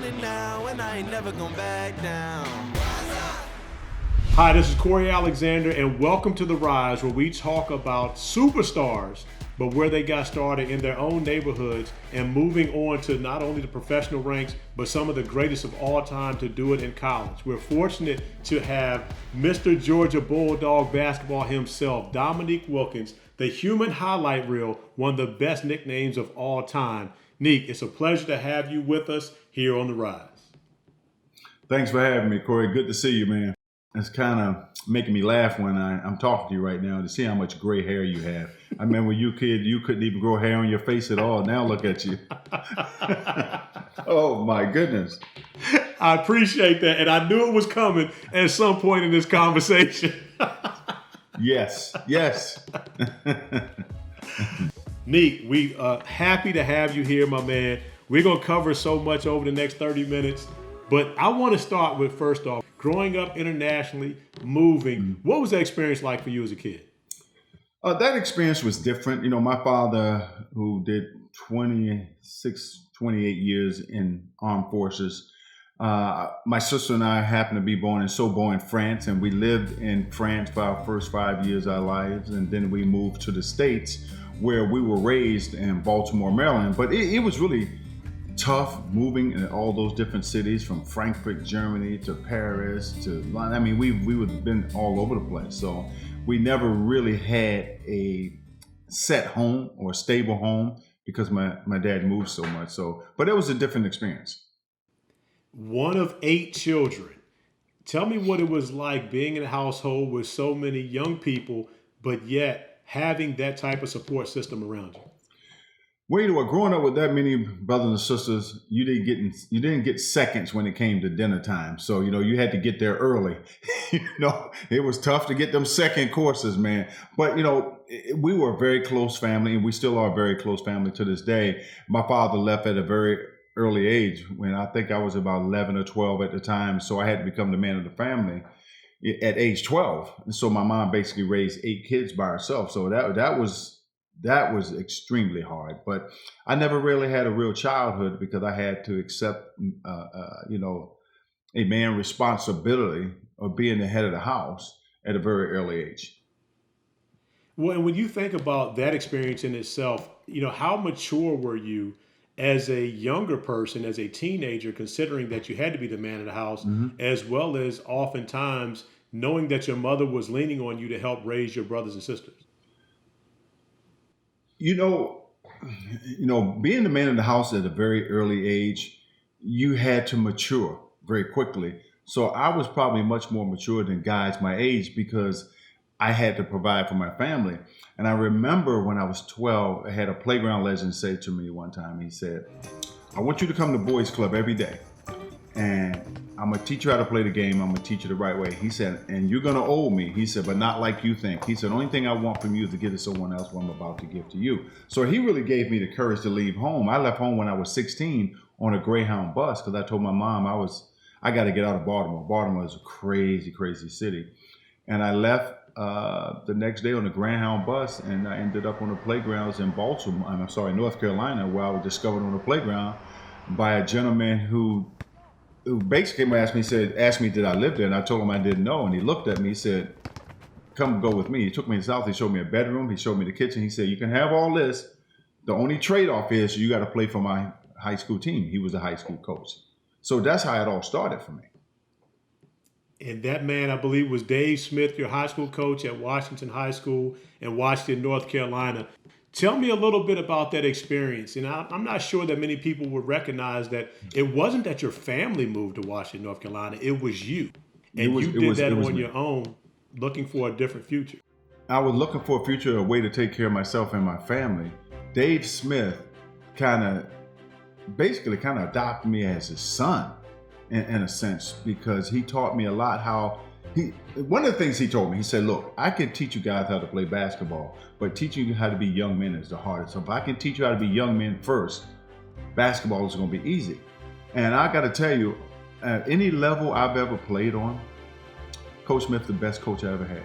it now, and I ain't never gonna back down. Hi, this is Corey Alexander, and welcome to The Rise, where we talk about superstars, but where they got started in their own neighborhoods and moving on to not only the professional ranks, but some of the greatest of all time to do it in college. We're fortunate to have Mr. Georgia Bulldog basketball himself, Dominique Wilkins, the human highlight reel, one of the best nicknames of all time. Neek, it's a pleasure to have you with us here on The Rise. Thanks for having me, Corey. Good to see you, man. It's kind of making me laugh when I'm talking to you right now to see how much gray hair you have. I remember when you were a kid, you couldn't even grow hair on your face at all. Now look at you. Oh, my goodness. I appreciate that, and I knew it was coming at some point in this conversation. Yes. Neek, we are happy to have you here, my man. We're going to cover so much over the next 30 minutes, but I want to start with, first off, growing up internationally, moving. What was that experience like for you as a kid? That experience was different. You know, my father, who did 26, 28 years in armed forces, my sister and I happened to be born in Sorbonne, France, and we lived in France for our first 5 years of our lives, and then we moved to the States, where we were raised in Baltimore, Maryland. But it was really tough moving in all those different cities, from Frankfurt, Germany to Paris to London. I mean, we've been all over the place. So we never really had a set home or a stable home because my dad moved so much. So, but it was a different experience. One of 8 children. Tell me what it was like being in a household with so many young people, but yet having that type of support system around you. Well, you know, growing up with that many brothers and sisters, you didn't get seconds when it came to dinner time. So, you know, you had to get there early. You know, it was tough to get them second courses, man. But, you know, we were a very close family, and we still are a very close family to this day. My father left at a very early age, when I think I was about 11 or 12 at the time. So I had to become the man of the family at age 12. And so my mom basically raised 8 kids by herself. So that was extremely hard. But I never really had a real childhood because I had to accept, you know, a man's responsibility of being the head of the house at a very early age. Well, and when you think about that experience in itself, you know, how mature were you as a younger person, as a teenager, considering that you had to be the man of the house, as well as oftentimes knowing that your mother was leaning on you to help raise your brothers and sisters? You know, being the man of the house at a very early age, you had to mature very quickly. So I was probably much more mature than guys my age because I had to provide for my family. And I remember when I was 12, I had a playground legend say to me one time, he said, "I want you to come to boys club every day, and I'm going to teach you how to play the game. I'm going to teach you the right way." He said, "And you're going to owe me." He said, "But not like you think." He said, "The only thing I want from you is to give to someone else what I'm about to give to you." So he really gave me the courage to leave home. I left home when I was 16 on a Greyhound bus because I told my mom I got to get out of Baltimore. Baltimore is a crazy, crazy city. And I left the next day on the Greyhound bus, and I ended up on the playgrounds in North Carolina, where I was discovered on the playground by a gentleman who basically asked me, did I live there? And I told him I didn't know. And he looked at me, he said, "Come go with me." He took me to the house. He showed me a bedroom. He showed me the kitchen. He said, "You can have all this. The only trade-off is you got to play for my high school team." He was a high school coach. So that's how it all started for me. And that man, I believe, was Dave Smith, your high school coach at Washington High School in Washington, North Carolina. Tell me a little bit about that experience. And I'm not sure that many people would recognize that it wasn't that your family moved to Washington, North Carolina. It was you. And you did that on your own, looking for a different future. I was looking for a future, a way to take care of myself and my family. Dave Smith kind of adopted me as his son in a sense, because he taught me a lot one of the things he told me, he said, "Look, I can teach you guys how to play basketball, but teaching you how to be young men is the hardest. So if I can teach you how to be young men first, basketball is going to be easy." And I got to tell you, at any level I've ever played on, Coach Smith, the best coach I ever had.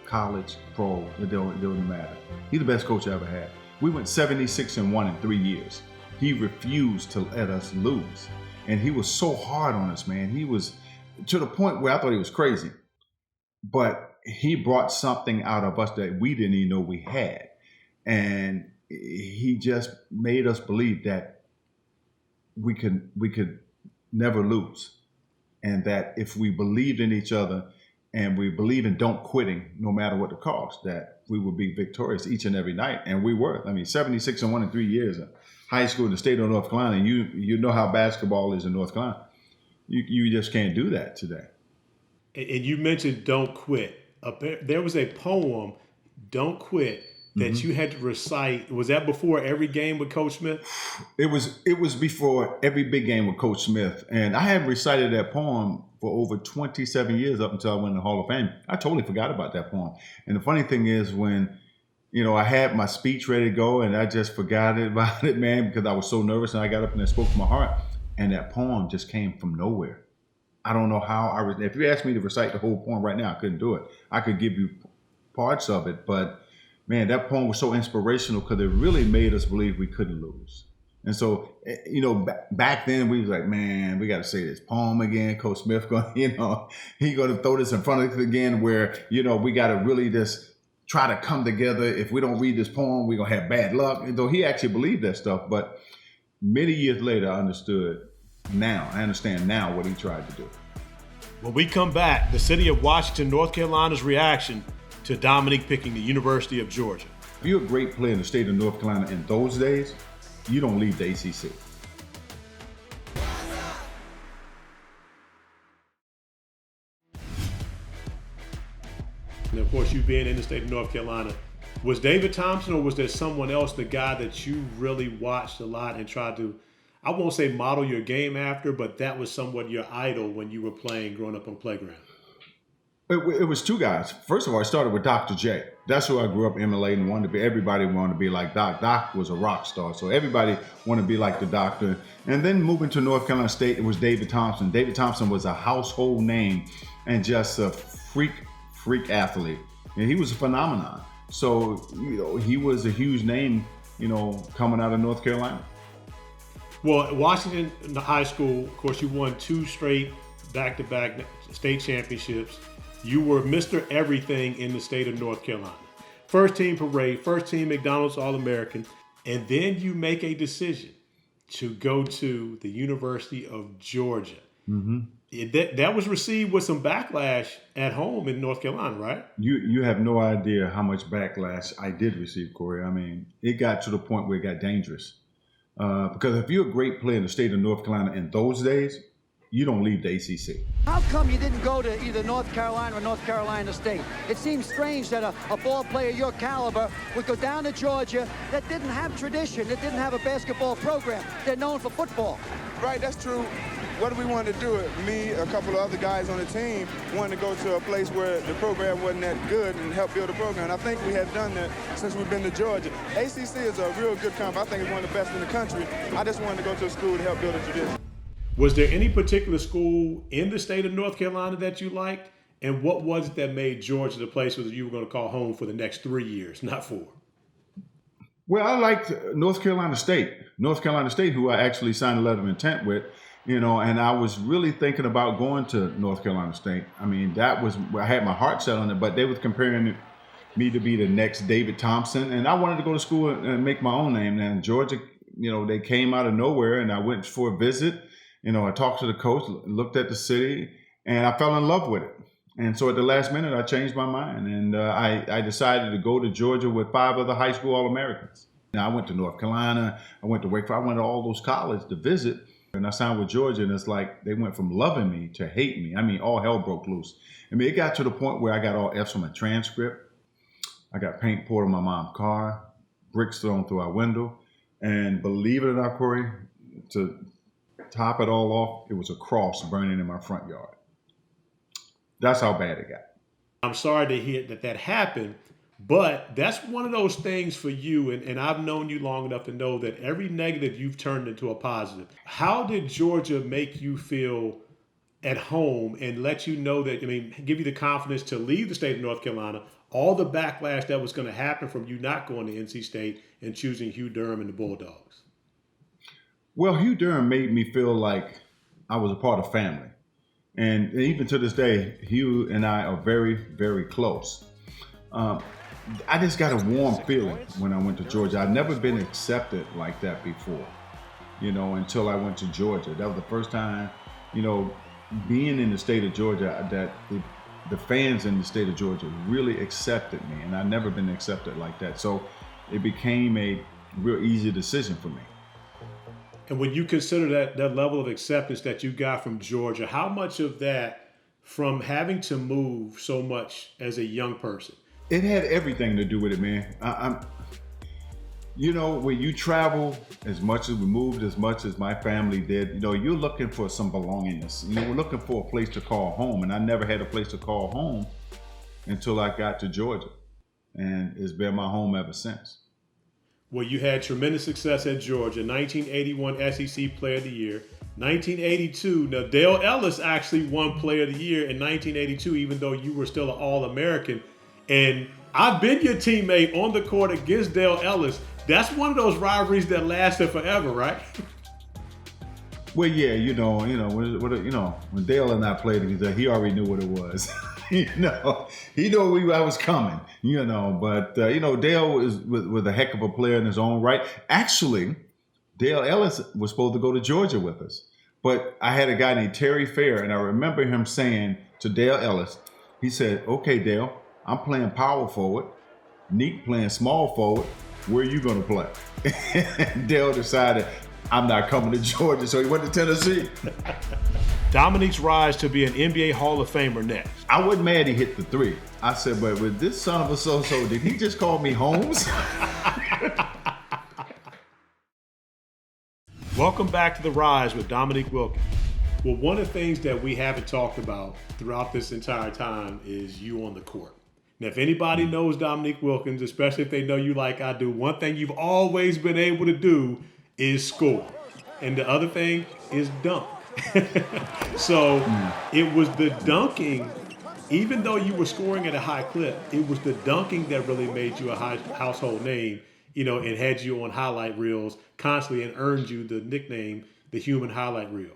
College, pro, it doesn't matter. He's the best coach I ever had. We went 76-1 in 3 years. He refused to let us lose. And he was so hard on us, man. He was to the point where I thought he was crazy. But he brought something out of us that we didn't even know we had. And he just made us believe that we could never lose. And that if we believed in each other and we believe in don't quitting, no matter what the cost, that we would be victorious each and every night. And we were. I mean, 76-1 in 3 years in high school in the state of North Carolina. And you know how basketball is in North Carolina. You just can't do that today. And you mentioned "Don't Quit." There was a poem, "Don't Quit," that you had to recite. Was that before every game with Coach Smith? It was before every big game with Coach Smith, and I had recited that poem for over 27 years up until I went in the Hall of Fame. I totally forgot about that poem. And the funny thing is, when I had my speech ready to go, and I just forgot about it, man, because I was so nervous, and I got up and I spoke from my heart, and that poem just came from nowhere. I don't know how if you asked me to recite the whole poem right now, I couldn't do it. I could give you parts of it, but man, that poem was so inspirational because it really made us believe we couldn't lose. And so, back then we was like, man, we got to say this poem again. Coach Smith going, he going to throw this in front of us again, where we got to really just try to come together. If we don't read this poem, we're gonna have bad luck. And though he actually believed that stuff, but many years later, I understand now what he tried to do. When we come back, the city of Washington, North Carolina's reaction to Dominique picking the University of Georgia. If you're a great player in the state of North Carolina in those days, you don't leave the ACC. And of course, you being in the state of North Carolina, was David Thompson, or was there someone else, the guy that you really watched a lot and tried to, I won't say model your game after, but that was somewhat your idol when you were playing growing up on the playground? It was two guys. First of all, I started with Dr. J. That's who I grew up emulating and wanted to be. Everybody wanted to be like Doc. Doc was a rock star, so everybody wanted to be like the doctor. And then moving to North Carolina State, it was David Thompson. David Thompson was a household name and just a freak athlete. And he was a phenomenon. So, he was a huge name, coming out of North Carolina. Well, Washington High School, of course, you won 2 straight back-to-back state championships. You were Mr. Everything in the state of North Carolina. First team parade, first team McDonald's All-American, and then you make a decision to go to the University of Georgia. Mm-hmm. That was received with some backlash at home in North Carolina, right? You have no idea how much backlash I did receive, Corey. I mean, it got to the point where it got dangerous. Because if you're a great player in the state of North Carolina in those days, you don't leave the ACC. How come you didn't go to either North Carolina or North Carolina State? It seems strange that a ball player your caliber would go down to Georgia that didn't have tradition, that didn't have a basketball program. They're known for football. Right, that's true. What we wanted to do, me, a couple of other guys on the team, wanted to go to a place where the program wasn't that good and help build a program. I think we have done that since we've been to Georgia. ACC is a real good conference. I think it's one of the best in the country. I just wanted to go to a school to help build a tradition. Was there any particular school in the state of North Carolina that you liked? And what was it that made Georgia the place that you were going to call home for the next 3 years, not 4? Well, I liked North Carolina State. North Carolina State, who I actually signed a letter of intent with, and I was really thinking about going to North Carolina State. I mean, I had my heart set on it, but they were comparing me to be the next David Thompson, and I wanted to go to school and make my own name. And Georgia, they came out of nowhere, and I went for a visit. I talked to the coach, looked at the city, and I fell in love with it. And so at the last minute, I changed my mind, and I decided to go to Georgia with 5 other high school All-Americans. I went to North Carolina, I went to Wake Forest, I went to all those colleges to visit, and I signed with Georgia, and it's like they went from loving me to hate me. I mean, all hell broke loose. I mean, it got to the point where I got all F's on my transcript. I got paint poured on my mom's car, bricks thrown through our window, and believe it or not, Corey, to top it all off, it was a cross burning in my front yard. That's how bad it got. I'm sorry to hear that happened, but that's one of those things for you, and I've known you long enough to know that every negative you've turned into a positive. How did Georgia make you feel at home and let you know that, give you the confidence to leave the state of North Carolina, all the backlash that was going to happen from you not going to NC State and choosing Hugh Durham and the Bulldogs? Well, Hugh Durham made me feel like I was a part of family. And even to this day, Hugh and I are very, very close. I just got a warm feeling when I went to Georgia. I'd never been accepted like that before, until I went to Georgia. That was the first time, being in the state of Georgia, that the fans in the state of Georgia really accepted me, and I'd never been accepted like that. So it became a real easy decision for me. And when you consider that level of acceptance that you got from Georgia, how much of that from having to move so much as a young person? It had everything to do with it, man. When you travel as much as we moved, as much as my family did, you're looking for some belongingness. We're looking for a place to call home, and I never had a place to call home until I got to Georgia, and it's been my home ever since. Well, you had tremendous success at Georgia, 1981 SEC Player of the Year. 1982, now Dale Ellis actually won Player of the Year in 1982, even though you were still an All-American. And I've been your teammate on the court against Dale Ellis. That's one of those rivalries that lasted forever, right? Well, yeah, when Dale and I played together, he already knew what it was. He knew I was coming. But Dale was a heck of a player in his own right. Actually, Dale Ellis was supposed to go to Georgia with us, but I had a guy named Terry Fair, and I remember him saying to Dale Ellis, he said, "Okay, Dale, I'm playing power forward. Neek playing small forward. Where are you going to play?" And Dale decided, I'm not coming to Georgia, so he went to Tennessee. Dominique's rise to be an NBA Hall of Famer next. I wasn't mad he hit the three. I said, but with this son of a so-so, did he just call me Holmes? Welcome back to The Rise with Dominique Wilkins. Well, one of the things that we haven't talked about throughout this entire time is you on the court. Now, if anybody knows Dominique Wilkins, especially if they know you like I do, one thing you've always been able to do is score. And the other thing is dunk. So it was the dunking, even though you were scoring at a high clip, it was the dunking that really made you a household name, and had you on highlight reels constantly and earned you the nickname, the human highlight reel.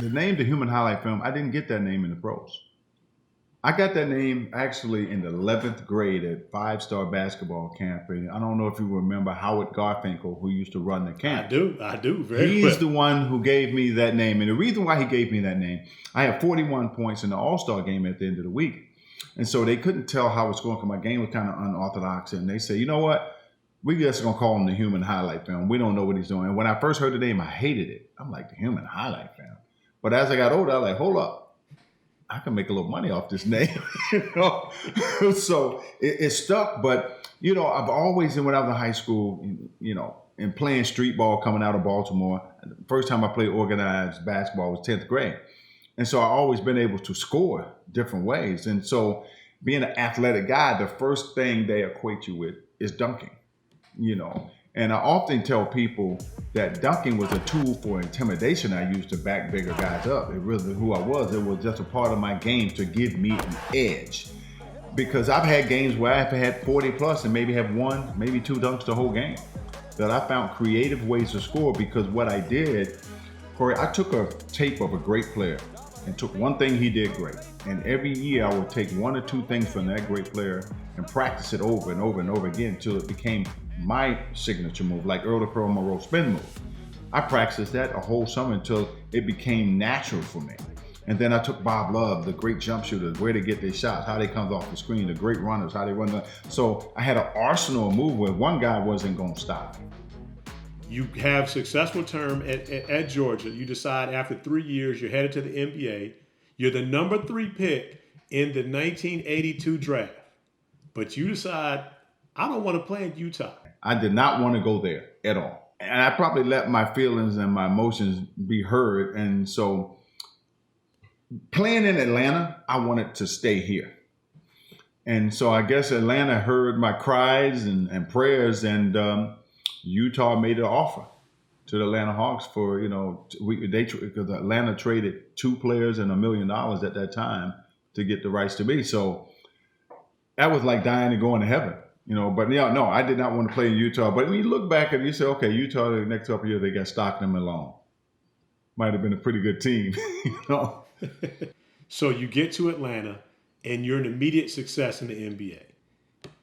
The name, the human highlight film, I didn't get that name in the pros. I got that name actually in the 11th grade at 5-Star Basketball Camp. And I don't know if you remember Howard Garfinkel, who used to run the camp. I do. Very He's well. the one who gave me that name. And the reason why he gave me that name, I had 41 points in the All-Star game at the end of the week. And so they couldn't tell how I was going because my game was kind of unorthodox. And they said, you know what? We just going to call him the human highlight film. We don't know what he's doing. And when I first heard the name, I hated it. I'm like, the human highlight film. But as I got older, I was like, hold up. I can make a little money off this name. So it stuck. But, I've always, when I was in high school, and playing street ball coming out of Baltimore, the first time I played organized basketball was 10th grade. And so I've always been able to score different ways. And so being an athletic guy, the first thing they equate you with is dunking, And I often tell people that dunking was a tool for intimidation I used to back bigger guys up. It really who I was. It was just a part of my game to give me an edge. Because I've had games where I've had 40 plus and maybe have one, maybe two dunks the whole game. That I found creative ways to score because what I did, Corey, I took a tape of a great player and took one thing he did great. And every year I would take one or two things from that great player and practice it over and over and over again until it became my signature move, like Earl the Pearl Monroe spin move. I practiced that a whole summer until it became natural for me. And then I took Bob Love, the great jump shooters, where they get their shots, how they come off the screen, the great runners, how they run. So I had an arsenal of move where one guy wasn't going to stop me. You have successful term at Georgia. You decide after 3 years you're headed to the NBA. You're the number 3 pick in the 1982 draft. But you decide, I don't want to play in Utah. I did not want to go there at all. And I probably let my feelings and my emotions be heard. And so playing in Atlanta, I wanted to stay here. And so I guess Atlanta heard my cries and prayers, and Utah made an offer to the Atlanta Hawks for, because Atlanta traded 2 players and $1 million at that time to get the rights to me. So that was like dying and going to heaven. But no, I did not want to play in Utah. But when you look back and you say, okay, Utah, the next couple of years, they got Stockton and Malone. Might have been a pretty good team, So you get to Atlanta, and you're an immediate success in the NBA.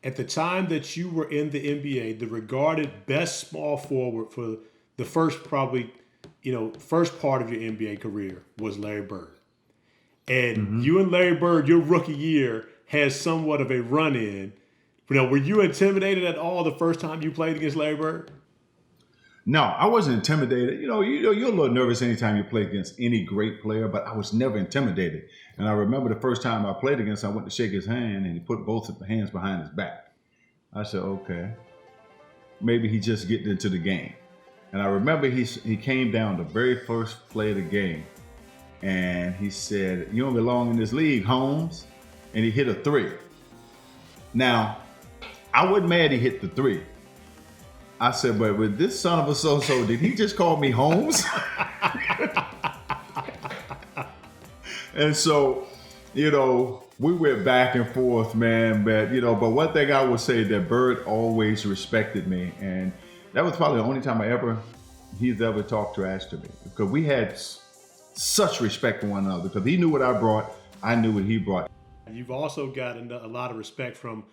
At the time that you were in the NBA, the regarded best small forward for the first part of your NBA career was Larry Bird. And you and Larry Bird, your rookie year, had somewhat of a run-in. Were you intimidated at all the first time you played against Larry Bird? No, I wasn't intimidated. You're a little nervous anytime you play against any great player, but I was never intimidated. And I remember the first time I played against him, I went to shake his hand, and he put both hands behind his back. I said, okay, maybe he just getting into the game. And I remember he came down the very first play of the game, and he said, "You don't belong in this league, Holmes." And he hit a three. Now, I wasn't mad he hit the three. I said, but with this son of a so-so, did he just call me Holmes? And so, we went back and forth, man. But one thing I would say that Bird always respected me. And that was probably the only time he's ever talked trash to me. Because we had such respect for one another. Because he knew what I brought. I knew what he brought. You've also gotten a lot of respect from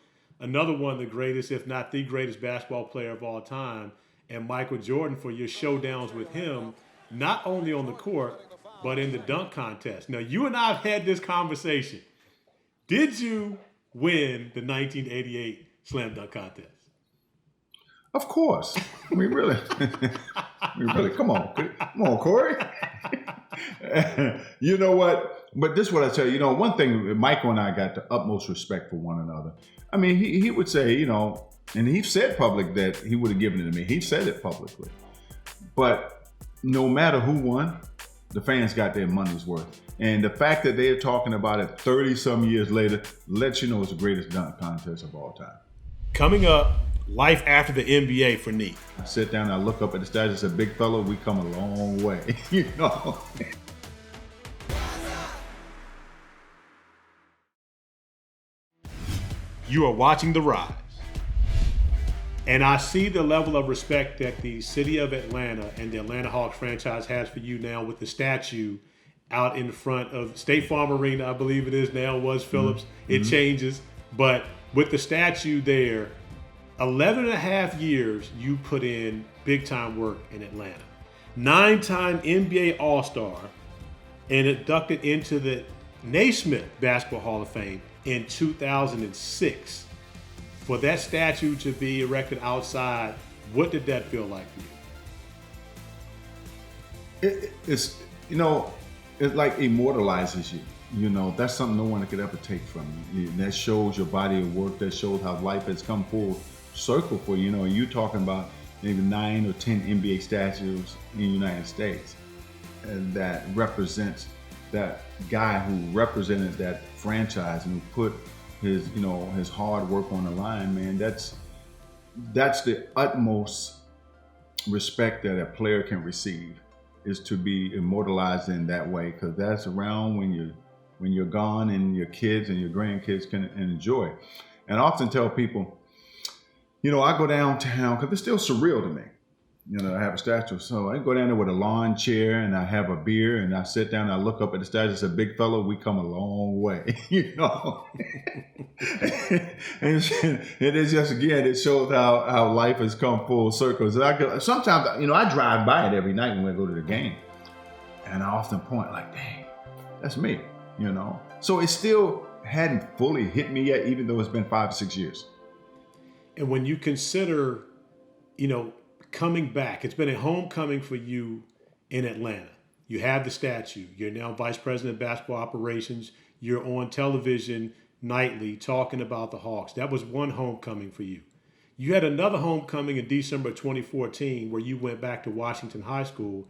another one of the greatest, if not the greatest basketball player of all time, and Michael Jordan, for your showdowns with him, not only on the court, but in the dunk contest. Now, you and I have had this conversation. Did you win the 1988 slam dunk contest? Of course. Really, come on, Corey. You know what? But this is what I tell you. One thing, Michael and I got the utmost respect for one another. I mean, he would say, and he said public that he would have given it to me. He said it publicly. But no matter who won, the fans got their money's worth. And the fact that they're talking about it 30-some years later lets you know it's the greatest dunk contest of all time. Coming up, life after the NBA for Neek. I sit down and I look up at the stats and say, big fella, we come a long way, You are watching The Rise. And I see the level of respect that the city of Atlanta and the Atlanta Hawks franchise has for you now with the statue out in front of State Farm Arena, I believe it is now, was Phillips. It changes. But with the statue there, 11 and a half years you put in big-time work in Atlanta. 9-time NBA All-Star and inducted into the Naismith Basketball Hall of Fame in 2006. For that statue to be erected outside, what did that feel like for you? It's it like immortalizes you. That's something no one could ever take from you. That shows your body of work. That shows how life has come full circle for you. You talking about maybe 9 or 10 NBA statues in the United States, and that represents that guy who represented that franchise and who put his hard work on the line, man. That's the utmost respect that a player can receive, is to be immortalized in that way, because that's around when you're gone and your kids and your grandkids can enjoy. And I often tell people, I go downtown because it's still surreal to me. I have a statue. So I go down there with a lawn chair and I have a beer and I sit down and I look up at the statue and say, big fella, we come a long way, And it is just, again, it shows how life has come full circle. Sometimes, I drive by it every night when I go to the game. And I often point like, dang, that's me, So it still hadn't fully hit me yet, even though it's been 5 or 6 years. And when you consider, coming back, it's been a homecoming for you in Atlanta. You have the statue. You're now vice president of basketball operations. You're on television nightly talking about the Hawks. That was one homecoming for you. You had another homecoming in December 2014 where you went back to Washington High School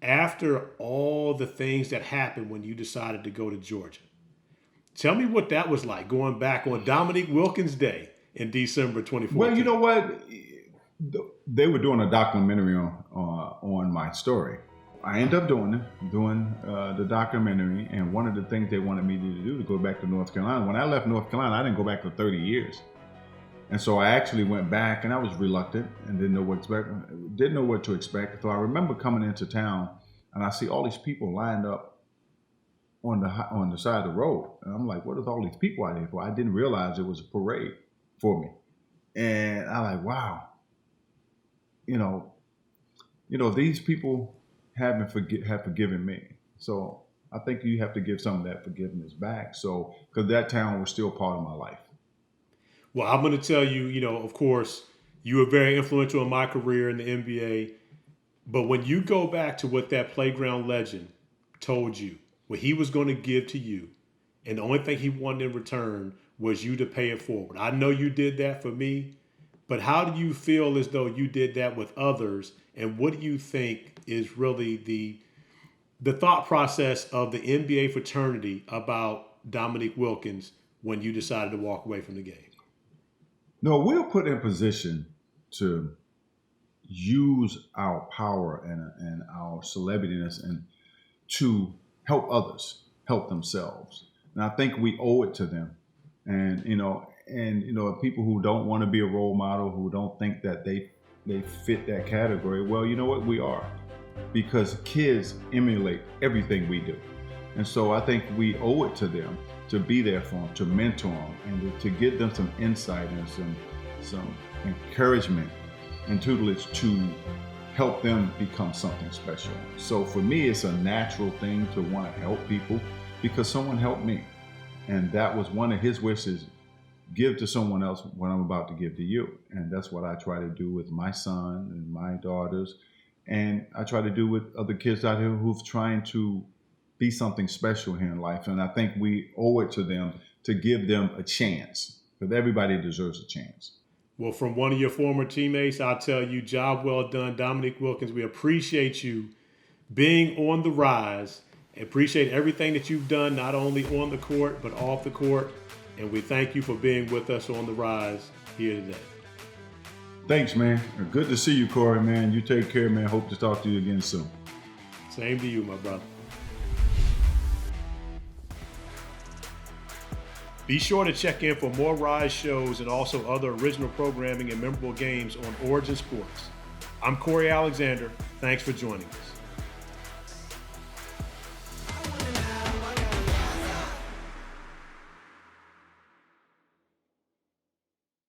after all the things that happened when you decided to go to Georgia. Tell me what that was like, going back on Dominique Wilkins Day in December 2014. Well, you know what? They were doing a documentary on my story. I ended up doing the documentary, and one of the things they wanted me to do to go back to North Carolina. When I left North Carolina, I didn't go back for 30 years. And so I actually went back, and I was reluctant and didn't know what to expect. So I remember coming into town, and I see all these people lined up on the side of the road. And I'm like, what is all these people out here for? I didn't realize it was a parade for me. And I'm like, wow, these people have forgiven me. So I think you have to give some of that forgiveness back. So, because that town was still part of my life. Well, I'm going to tell you, of course, you were very influential in my career in the NBA. But when you go back to what that playground legend told you, what he was going to give to you, and the only thing he wanted in return was you to pay it forward. I know you did that for me, but how do you feel as though you did that with others? And what do you think is really the thought process of the NBA fraternity about Dominique Wilkins when you decided to walk away from the game? No, we're put in position to use our power and our celebrityness and to help others help themselves. And I think we owe it to them. And people who don't want to be a role model, who don't think that they fit that category, well, you know what, we are. Because kids emulate everything we do. And so I think we owe it to them to be there for them, to mentor them, and to give them some insight and some encouragement and tutelage to help them become something special. So for me, it's a natural thing to want to help people because someone helped me. And that was one of his wishes, give to someone else what I'm about to give to you. And that's what I try to do with my son and my daughters. And I try to do with other kids out here who've trying to be something special here in life. And I think we owe it to them to give them a chance, because everybody deserves a chance. Well, from one of your former teammates, I'll tell you, job well done, Dominique Wilkins. We appreciate you being on the rise. Appreciate everything that you've done, not only on the court, but off the court. And we thank you for being with us on the rise here today. Thanks, man. Good to see you, Corey, man. You take care, man. Hope to talk to you again soon. Same to you, my brother. Be sure to check in for more Rise shows and also other original programming and memorable games on Origin Sports. I'm Corey Alexander. Thanks for joining us.